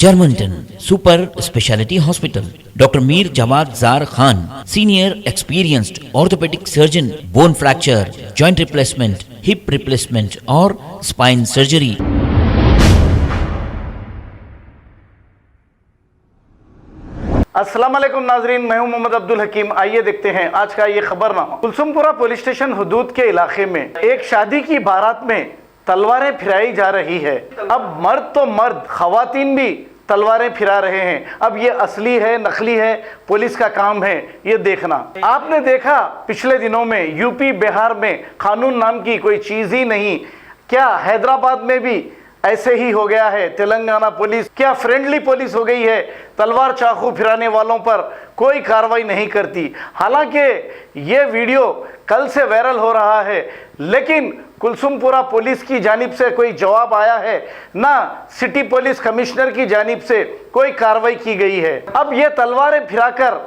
Germanton super speciality hospital, doctor Mir Jawad Jar Khan, senior experienced orthopaedic surgeon, bone fracture, joint replacement, hip replacement और spine surgery. अस्सलाम वालेकुम नाजरीन, मैं हूं मोहम्मद अब्दुल हकीम। आइए देखते हैं आज का ये खबरनामा। कुलसुमपुरा पुलिस स्टेशन हुदूद के इलाके में एक शादी की बारात में तलवारें फिराई जा रही है। अब मर्द तो मर्द, खवातीन भी तलवारें फिरा रहे हैं। अब ये असली है नकली है, पुलिस का काम है ये देखना। आपने देखा पिछले दिनों में यूपी बिहार में कानून नाम की कोई चीज ही नहीं, क्या हैदराबाद में भी ऐसे ही हो गया है? तेलंगाना पुलिस क्या फ्रेंडली पुलिस हो गई है? तलवार चाकू फिराने वालों पर कोई कार्रवाई नहीं करती। हालांकि ये वीडियो कल से वायरल हो रहा है, लेकिन कुलसुमपुरा पुलिस की जानिब से कोई जवाब आया है ना सिटी पुलिस कमिश्नर की जानिब से कोई कार्रवाई की गई है। अब ये तलवारें फिराकर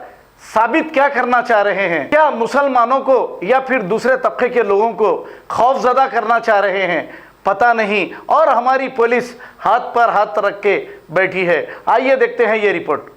साबित क्या करना चाह रहे हैं? क्या मुसलमानों को या फिर दूसरे तबके के लोगों को खौफजदा करना चाह रहे हैं? पता नहीं। और हमारी पुलिस हाथ पर हाथ रख के बैठी है। आइए देखते हैं ये report.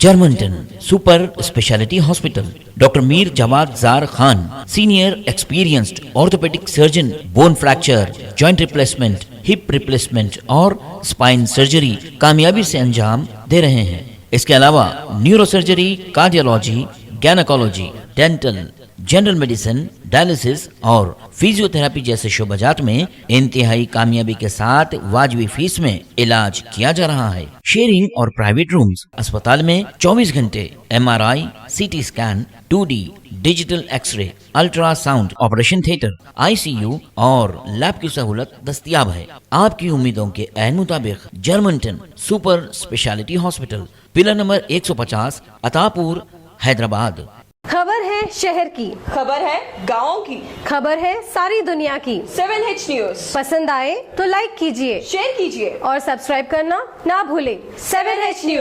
Germanten super speciality hospital, doctor Mir Jawad Jar Khan, senior experienced orthopaedic surgeon, bone fracture, joint replacement, hip replacement और स्पाइन सर्जरी कामयाबी से अंजाम दे रहे हैं। इसके अलावा neuro surgery, cardiology, gynaecology, dental, general medicine, dialysis और फिजियोथेरेपी जैसे शोबाजात में इंतहाई कामयाबी के साथ वाजिबी फीस में इलाज किया जा रहा है। शेयरिंग और प्राइवेट रूम्स, अस्पताल में 24 घंटे MRI, CT scan, 2D digital x-ray, ultrasound, operation theatre, ICU और लैब की सहूलत दस्तयाब है। आपकी उम्मीदों के ऐन मुताबिक Germanten super speciality hospital, pillar number 150, Attapur, Hyderabad. खबर है शहर की, खबर है गाँव की, खबर है सारी दुनिया की। 7H न्यूज पसंद आए तो लाइक कीजिए, शेयर कीजिए और सब्सक्राइब करना ना भूलें। 7H news.